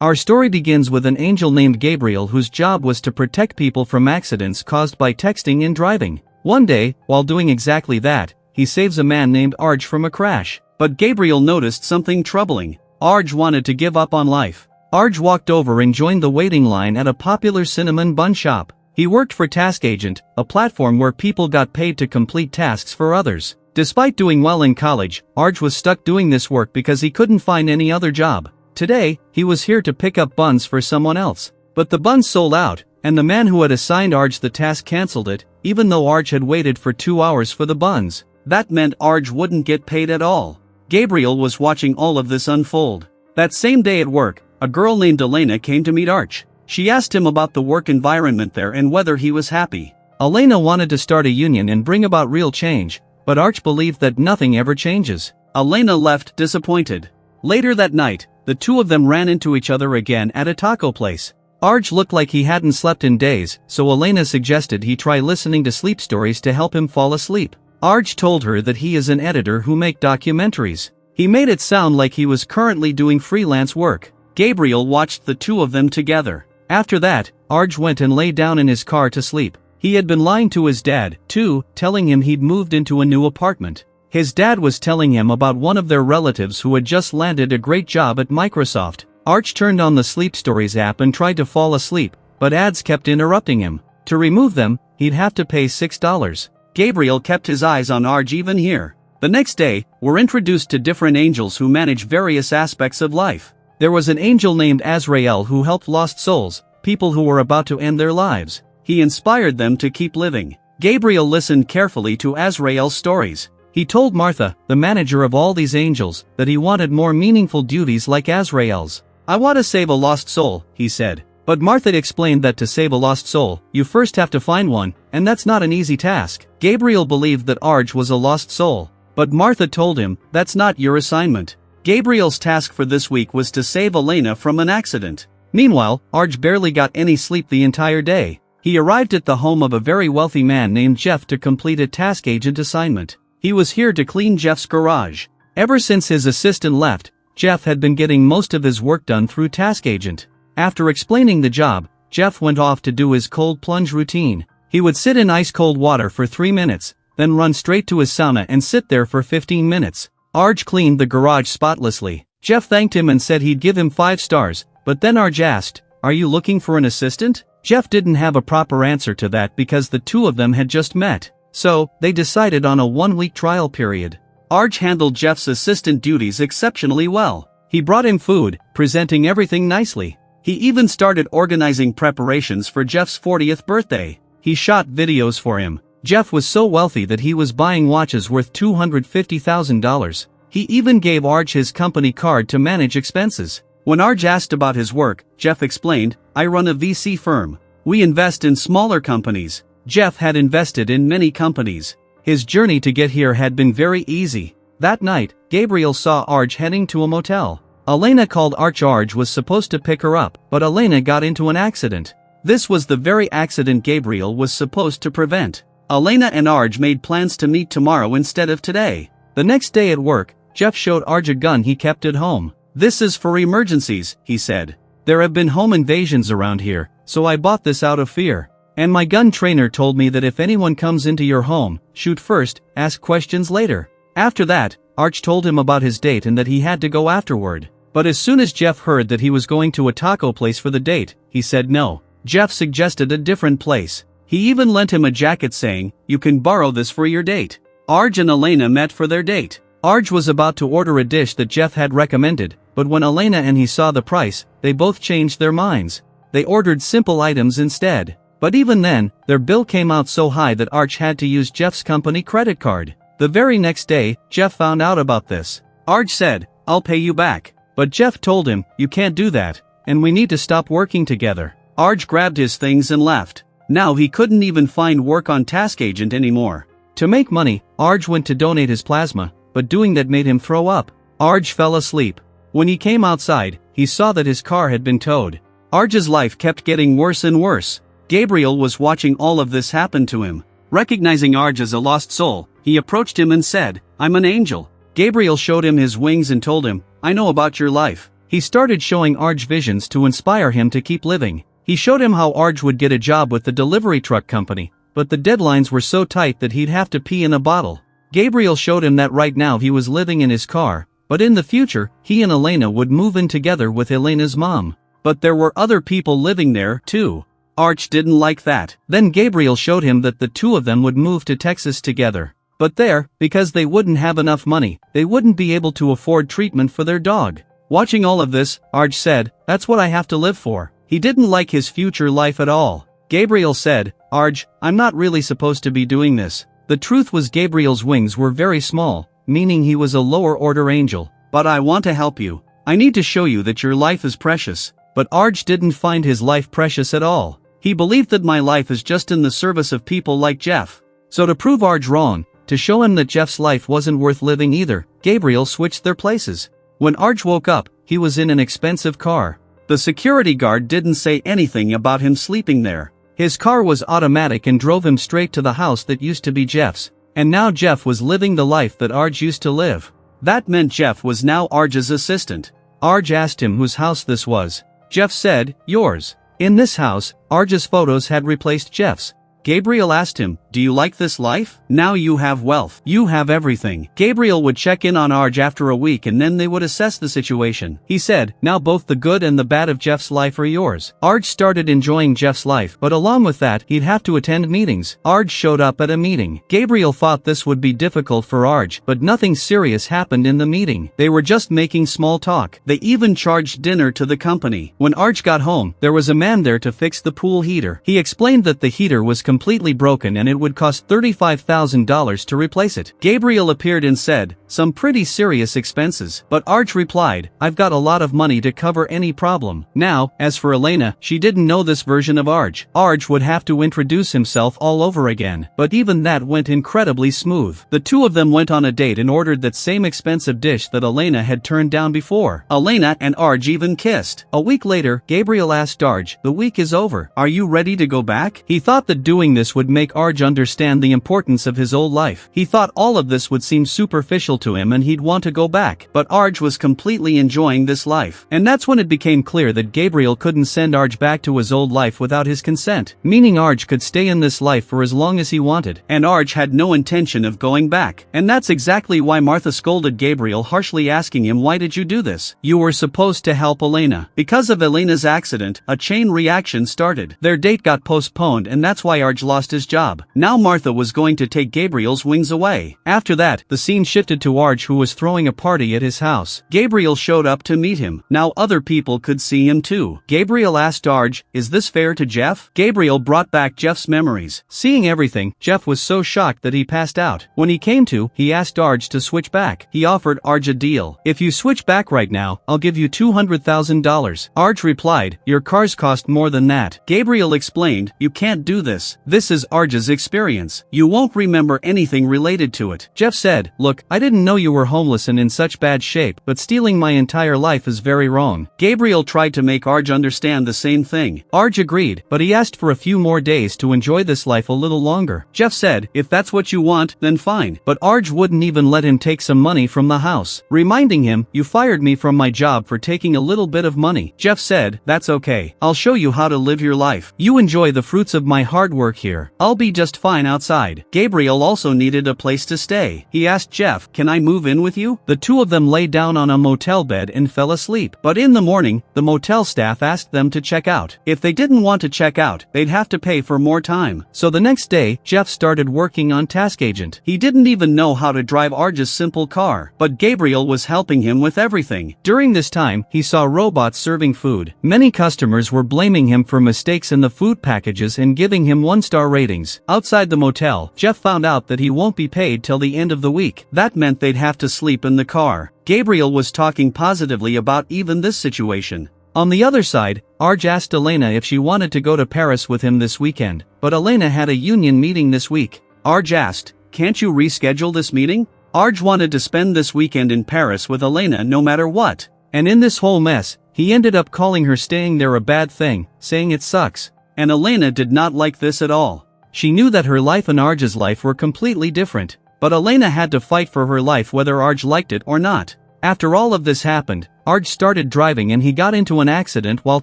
Our story begins with an angel named Gabriel whose job was to protect people from accidents caused by texting and driving. One day, while doing exactly that, he saves a man named Arj from a crash. But Gabriel noticed something troubling. Arj wanted to give up on life. Arj walked over and joined the waiting line at a popular cinnamon bun shop. He worked for Task Agent, a platform where people got paid to complete tasks for others. Despite doing well in college, Arj was stuck doing this work because he couldn't find any other job. Today, he was here to pick up buns for someone else. But the buns sold out, and the man who had assigned Arj the task cancelled it, even though Arj had waited for 2 hours for the buns. That meant Arj wouldn't get paid at all. Gabriel was watching all of this unfold. That same day at work, a girl named Elena came to meet Arj. She asked him about the work environment there and whether he was happy. Elena wanted to start a union and bring about real change, but Arj believed that nothing ever changes. Elena left disappointed. Later that night, the two of them ran into each other again at a taco place. Arj looked like he hadn't slept in days, so Elena suggested he try listening to sleep stories to help him fall asleep. Arj told her that he is an editor who makes documentaries. He made it sound like he was currently doing freelance work. Gabriel watched the two of them together. After that, Arj went and lay down in his car to sleep. He had been lying to his dad, too, telling him he'd moved into a new apartment. His dad was telling him about one of their relatives who had just landed a great job at Microsoft. Arj turned on the Sleep Stories app and tried to fall asleep, but ads kept interrupting him. To remove them, he'd have to pay $6. Gabriel kept his eyes on Arj even here. The next day, we're introduced to different angels who manage various aspects of life. There was an angel named Azrael who helped lost souls, people who were about to end their lives. He inspired them to keep living. Gabriel listened carefully to Azrael's stories. He told Martha, the manager of all these angels, that he wanted more meaningful duties like Azrael's. "I want to save a lost soul," he said. But Martha explained that to save a lost soul, you first have to find one, and that's not an easy task. Gabriel believed that Arj was a lost soul. But Martha told him, that's not your assignment. Gabriel's task for this week was to save Elena from an accident. Meanwhile, Arj barely got any sleep the entire day. He arrived at the home of a very wealthy man named Jeff to complete a task agent assignment. He was here to clean Jeff's garage. Ever since his assistant left, Jeff had been getting most of his work done through Task Agent. After explaining the job, Jeff went off to do his cold plunge routine. He would sit in ice-cold water for 3 minutes, then run straight to his sauna and sit there for 15 minutes. Arj cleaned the garage spotlessly. Jeff thanked him and said he'd give him 5 stars, but then Arj asked, "Are you looking for an assistant?" Jeff didn't have a proper answer to that because the two of them had just met. So, they decided on a 1-week trial period. Arj handled Jeff's assistant duties exceptionally well. He brought him food, presenting everything nicely. He even started organizing preparations for Jeff's 40th birthday. He shot videos for him. Jeff was so wealthy that he was buying watches worth $250,000. He even gave Arj his company card to manage expenses. When Arj asked about his work, Jeff explained, "I run a VC firm. We invest in smaller companies." Jeff had invested in many companies. His journey to get here had been very easy. That night, Gabriel saw Arj heading to a motel. Elena called Arj was supposed to pick her up, but Elena got into an accident. This was the very accident Gabriel was supposed to prevent. Elena and Arj made plans to meet tomorrow instead of today. The next day at work, Jeff showed Arj a gun he kept at home. "This is for emergencies," he said. "There have been home invasions around here, so I bought this out of fear. And my gun trainer told me that if anyone comes into your home, shoot first, ask questions later." After that, Arj told him about his date and that he had to go afterward. But as soon as Jeff heard that he was going to a taco place for the date, he said no. Jeff suggested a different place. He even lent him a jacket saying, "You can borrow this for your date." Arj and Elena met for their date. Arj was about to order a dish that Jeff had recommended, but when Elena and he saw the price, they both changed their minds. They ordered simple items instead. But even then, their bill came out so high that Arj had to use Jeff's company credit card. The very next day, Jeff found out about this. Arj said, "I'll pay you back." But Jeff told him, "You can't do that, and we need to stop working together." Arj grabbed his things and left. Now he couldn't even find work on Task Agent anymore. To make money, Arj went to donate his plasma, but doing that made him throw up. Arj fell asleep. When he came outside, he saw that his car had been towed. Arj's life kept getting worse and worse. Gabriel was watching all of this happen to him. Recognizing Arj as a lost soul, he approached him and said, "I'm an angel." Gabriel showed him his wings and told him, "I know about your life." He started showing Arj visions to inspire him to keep living. He showed him how Arj would get a job with the delivery truck company, but the deadlines were so tight that he'd have to pee in a bottle. Gabriel showed him that right now he was living in his car, but in the future, he and Elena would move in together with Elena's mom. But there were other people living there, too. Arj didn't like that. Then Gabriel showed him that the two of them would move to Texas together. But there, because they wouldn't have enough money, they wouldn't be able to afford treatment for their dog. Watching all of this, Arj said, "That's what I have to live for." He didn't like his future life at all. Gabriel said, "Arj, I'm not really supposed to be doing this." The truth was Gabriel's wings were very small, meaning he was a lower order angel. "But I want to help you. I need to show you that your life is precious." But Arj didn't find his life precious at all. He believed that my life is just in the service of people like Jeff. So to prove Arj wrong, to show him that Jeff's life wasn't worth living either, Gabriel switched their places. When Arj woke up, he was in an expensive car. The security guard didn't say anything about him sleeping there. His car was automatic and drove him straight to the house that used to be Jeff's. And now Jeff was living the life that Arj used to live. That meant Jeff was now Arj's assistant. Arj asked him whose house this was. Jeff said, "Yours." In this house, Arj's photos had replaced Jeff's. Gabriel asked him, "Do you like this life? Now you have wealth. You have everything." Gabriel would check in on Arj after a week and then they would assess the situation. He said, "Now both the good and the bad of Jeff's life are yours." Arj started enjoying Jeff's life, but along with that, he'd have to attend meetings. Arj showed up at a meeting. Gabriel thought this would be difficult for Arj, but nothing serious happened in the meeting. They were just making small talk. They even charged dinner to the company. When Arj got home, there was a man there to fix the pool heater. He explained that the heater was completely broken and it would cost $35,000 to replace it. Gabriel appeared and said, "Some pretty serious expenses." But Arj replied, "I've got a lot of money to cover any problem." Now, as for Elena, she didn't know this version of Arj. Arj would have to introduce himself all over again. But even that went incredibly smooth. The two of them went on a date and ordered that same expensive dish that Elena had turned down before. Elena and Arj even kissed. A week later, Gabriel asked Arj, "The week is over. Are you ready to go back?" He thought that doing this would make Arj understand the importance of his old life. He thought all of this would seem superficial to him and he'd want to go back. But Arj was completely enjoying this life. And that's when it became clear that Gabriel couldn't send Arj back to his old life without his consent. Meaning Arj could stay in this life for as long as he wanted. And Arj had no intention of going back. And that's exactly why Martha scolded Gabriel, harshly asking him, "Why did you do this? You were supposed to help Elena." Because of Elena's accident, a chain reaction started. Their date got postponed and that's why Arj lost his job. Now Martha was going to take Gabriel's wings away. After that, the scene shifted to Arj, who was throwing a party at his house. Gabriel showed up to meet him. Now other people could see him too. Gabriel asked Arj, "Is this fair to Jeff?" Gabriel brought back Jeff's memories. Seeing everything, Jeff was so shocked that he passed out. When he came to, he asked Arj to switch back. He offered Arj a deal. "If you switch back right now, I'll give you $200,000. Arj replied, "Your cars cost more than that." Gabriel explained, "You can't do this. This is Arj's experience. You won't remember anything related to it." Jeff said, "Look, I didn't know you were homeless and in such bad shape, but stealing my entire life is very wrong." Gabriel tried to make Arj understand the same thing. Arj agreed, but he asked for a few more days to enjoy this life a little longer. Jeff said, "If that's what you want, then fine." But Arj wouldn't even let him take some money from the house, reminding him, "You fired me from my job for taking a little bit of money." Jeff said, "That's okay. I'll show you how to live your life. You enjoy the fruits of my hard work here. I'll be just fine outside." Gabriel also needed a place to stay. He asked Jeff, "Can I move in with you?" The two of them lay down on a motel bed and fell asleep. But in the morning, the motel staff asked them to check out. If they didn't want to check out, they'd have to pay for more time. So the next day, Jeff started working on Task Agent. He didn't even know how to drive Arj's simple car, but Gabriel was helping him with everything. During this time, he saw robots serving food. Many customers were blaming him for mistakes in the food packages and giving him 1-star ratings. Outside the motel, Jeff found out that he won't be paid till the end of the week. That meant they'd have to sleep in the car. Gabriel was talking positively about even this situation. On the other side, Arj asked Elena if she wanted to go to Paris with him this weekend, but Elena had a union meeting this week. Arj asked, "Can't you reschedule this meeting?" Arj wanted to spend this weekend in Paris with Elena no matter what. And in this whole mess, he ended up calling her staying there a bad thing, saying it sucks. And Elena did not like this at all. She knew that her life and Arj's life were completely different, but Elena had to fight for her life whether Arj liked it or not. After all of this happened, Arj started driving and he got into an accident while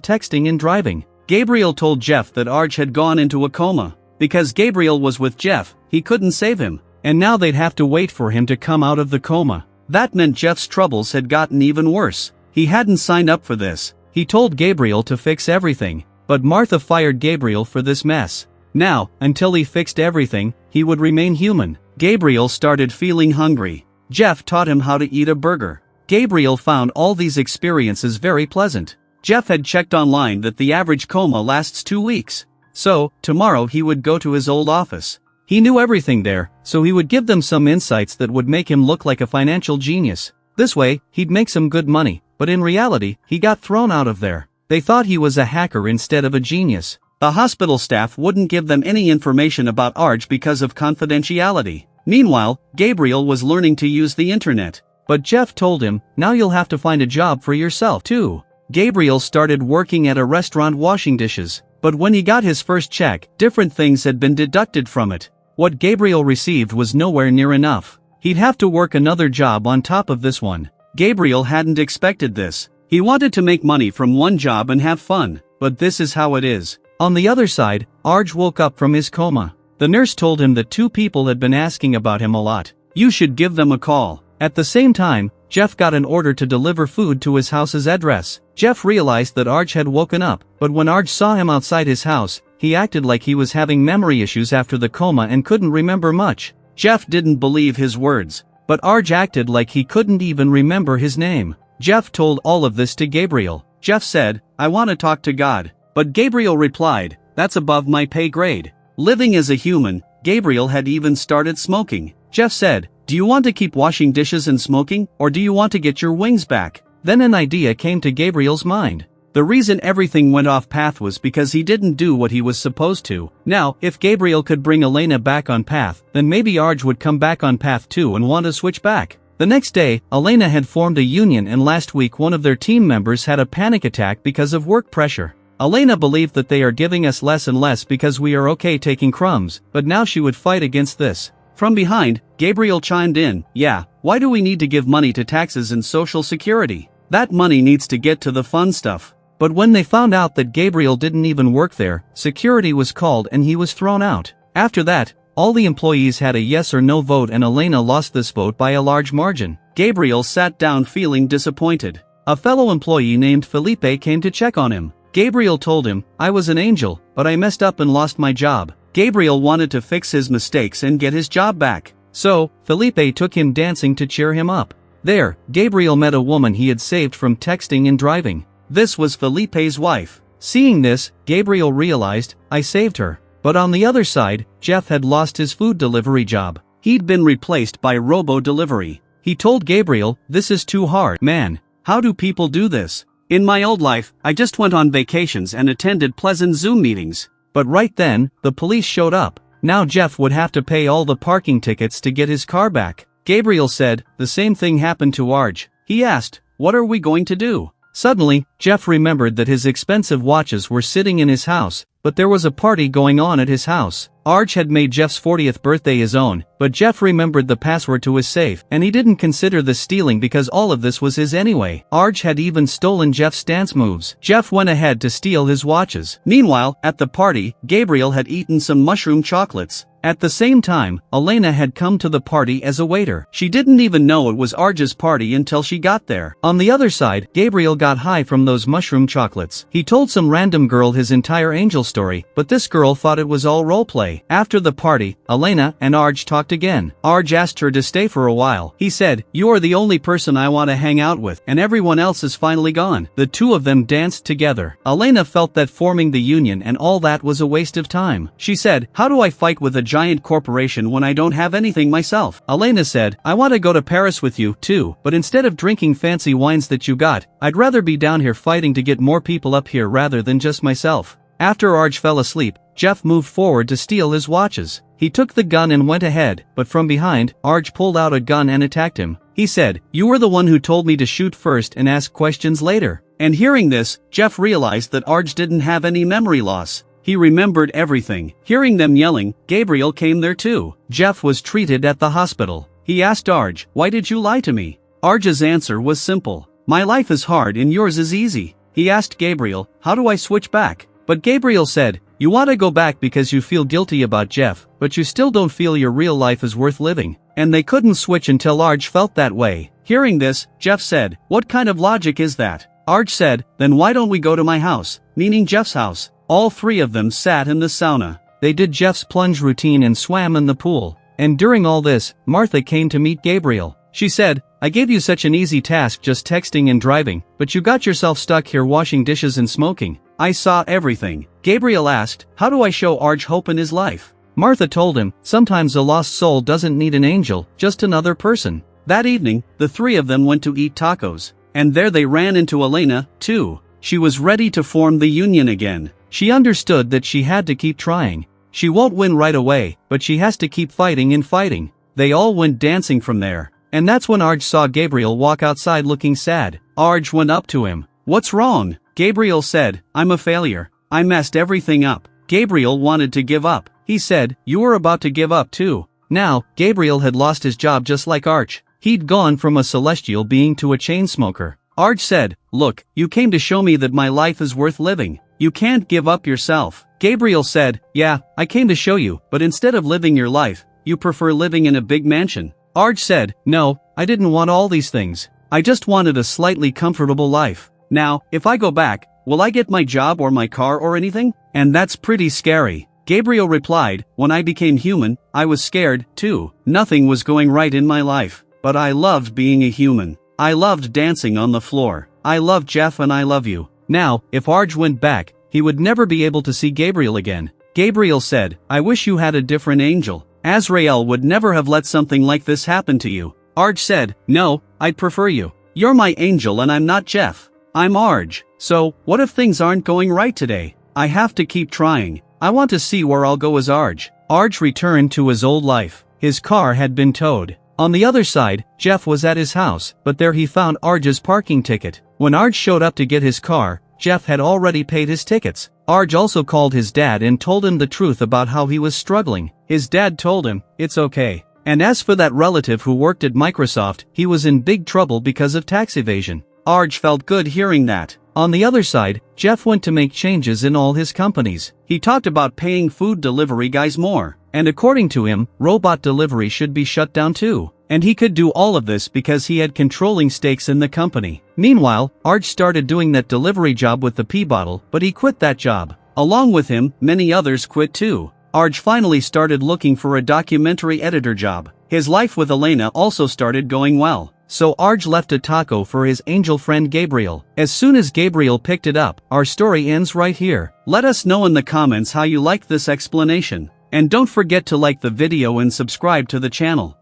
texting and driving. Gabriel told Jeff that Arj had gone into a coma. Because Gabriel was with Jeff, he couldn't save him, and now they'd have to wait for him to come out of the coma. That meant Jeff's troubles had gotten even worse. He hadn't signed up for this. He told Gabriel to fix everything, but Martha fired Gabriel for this mess. Now, until he fixed everything, he would remain human. Gabriel started feeling hungry. Jeff taught him how to eat a burger. Gabriel found all these experiences very pleasant. Jeff had checked online that the average coma lasts 2 weeks. So, tomorrow he would go to his old office. He knew everything there, so he would give them some insights that would make him look like a financial genius. This way, he'd make some good money, but in reality, he got thrown out of there. They thought he was a hacker instead of a genius. The hospital staff wouldn't give them any information about Arj because of confidentiality. Meanwhile, Gabriel was learning to use the internet. But Jeff told him, now you'll have to find a job for yourself too. Gabriel started working at a restaurant washing dishes. But when he got his first check, different things had been deducted from it. What Gabriel received was nowhere near enough. He'd have to work another job on top of this one. Gabriel hadn't expected this. He wanted to make money from one job and have fun, but this is how it is. On the other side, Arj woke up from his coma. The nurse told him that 2 people had been asking about him a lot. You should give them a call. At the same time, Jeff got an order to deliver food to his house's address. Jeff realized that Arj had woken up, but when Arj saw him outside his house, he acted like he was having memory issues after the coma and couldn't remember much. Jeff didn't believe his words, but Arj acted like he couldn't even remember his name. Jeff told all of this to Gabriel. Jeff said, I want to talk to God. But Gabriel replied, that's above my pay grade. Living as a human, Gabriel had even started smoking. Jeff said, do you want to keep washing dishes and smoking, or do you want to get your wings back? Then an idea came to Gabriel's mind. The reason everything went off path was because he didn't do what he was supposed to. Now, if Gabriel could bring Elena back on path, then maybe Arj would come back on path too and want to switch back. The next day, Elena had formed a union and last week one of their team members had a panic attack because of work pressure. Elena believed that they are giving us less and less because we are okay taking crumbs, but now she would fight against this. From behind, Gabriel chimed in, yeah, why do we need to give money to taxes and social security? That money needs to get to the fun stuff. But when they found out that Gabriel didn't even work there, security was called and he was thrown out. After that, all the employees had a yes or no vote and Elena lost this vote by a large margin. Gabriel sat down feeling disappointed. A fellow employee named Felipe came to check on him. Gabriel told him, I was an angel, but I messed up and lost my job. Gabriel wanted to fix his mistakes and get his job back. So, Felipe took him dancing to cheer him up. There, Gabriel met a woman he had saved from texting and driving. This was Felipe's wife. Seeing this, Gabriel realized, I saved her. But on the other side, Jeff had lost his food delivery job. He'd been replaced by robo-delivery. He told Gabriel, this is too hard, man. How do people do this? In my old life, I just went on vacations and attended pleasant Zoom meetings. But right then, the police showed up. Now Jeff would have to pay all the parking tickets to get his car back. Gabriel said, the same thing happened to Arj. He asked, what are we going to do? Suddenly, Jeff remembered that his expensive watches were sitting in his house, but there was a party going on at his house. Arj had made Jeff's 40th birthday his own, but Jeff remembered the password to his safe, and he didn't consider this stealing because all of this was his anyway. Arj had even stolen Jeff's dance moves. Jeff went ahead to steal his watches. Meanwhile, at the party, Gabriel had eaten some mushroom chocolates. At the same time, Elena had come to the party as a waiter. She didn't even know it was Arj's party until she got there. On the other side, Gabriel got high from those mushroom chocolates. He told some random girl his entire angel story, but this girl thought it was all roleplay. After the party, Elena and Arj talked again. Arj asked her to stay for a while. He said, you are the only person I want to hang out with, and everyone else is finally gone. The two of them danced together. Elena felt that forming the union and all that was a waste of time. She said, how do I fight with a giant corporation when I don't have anything myself? Elena said, I want to go to Paris with you, too, but instead of drinking fancy wines that you got, I'd rather be down here fighting to get more people up here rather than just myself. After Arj fell asleep, Jeff moved forward to steal his watches. He took the gun and went ahead, but from behind, Arj pulled out a gun and attacked him. He said, you were the one who told me to shoot first and ask questions later. And hearing this, Jeff realized that Arj didn't have any memory loss. He remembered everything. Hearing them yelling, Gabriel came there too. Jeff was treated at the hospital. He asked Arj, why did you lie to me? Arj's answer was simple. My life is hard and yours is easy. He asked Gabriel, how do I switch back? But Gabriel said, you want to go back because you feel guilty about Jeff, but you still don't feel your real life is worth living. And they couldn't switch until Arj felt that way. Hearing this, Jeff said, what kind of logic is that? Arj said, then why don't we go to my house, meaning Jeff's house? All three of them sat in the sauna. They did Jeff's plunge routine and swam in the pool. And during all this, Martha came to meet Gabriel. She said, I gave you such an easy task just texting and driving, but you got yourself stuck here washing dishes and smoking. I saw everything. Gabriel asked, how do I show Arj hope in his life? Martha told him, sometimes a lost soul doesn't need an angel, just another person. That evening, the three of them went to eat tacos. And there they ran into Elena, too. She was ready to form the union again. She understood that she had to keep trying. She won't win right away, but she has to keep fighting and fighting. They all went dancing from there. And that's when Arj saw Gabriel walk outside looking sad. Arj went up to him. What's wrong? Gabriel said, I'm a failure. I messed everything up. Gabriel wanted to give up. He said, you were about to give up too. Now, Gabriel had lost his job just like Arj. He'd gone from a celestial being to a chain smoker. Arj said, look, you came to show me that my life is worth living. You can't give up yourself. Gabriel said, yeah, I came to show you, but instead of living your life, you prefer living in a big mansion. Arj said, no, I didn't want all these things. I just wanted a slightly comfortable life. Now, if I go back, will I get my job or my car or anything? And that's pretty scary. Gabriel replied, when I became human, I was scared, too. Nothing was going right in my life. But I loved being a human. I loved dancing on the floor. I love Jeff and I love you. Now, if Arj went back, he would never be able to see Gabriel again. Gabriel said, I wish you had a different angel. Azrael would never have let something like this happen to you. Arj said, no, I'd prefer you. You're my angel and I'm not Jeff. I'm Arj. So, what if things aren't going right today? I have to keep trying. I want to see where I'll go as Arj. Arj returned to his old life. His car had been towed. On the other side, Jeff was at his house, but there he found Arj's parking ticket. When Arj showed up to get his car, Jeff had already paid his tickets. Arj also called his dad and told him the truth about how he was struggling. His dad told him, it's okay. And as for that relative who worked at Microsoft, he was in big trouble because of tax evasion. Arj felt good hearing that. On the other side, Jeff went to make changes in all his companies. He talked about paying food delivery guys more. And according to him, robot delivery should be shut down too. And he could do all of this because he had controlling stakes in the company. Meanwhile, Arj started doing that delivery job with the pee bottle, but he quit that job. Along with him, many others quit too. Arj finally started looking for a documentary editor job. His life with Elena also started going well. So Arj left a taco for his angel friend Gabriel. As soon as Gabriel picked it up, our story ends right here. Let us know in the comments how you liked this explanation. And don't forget to like the video and subscribe to the channel.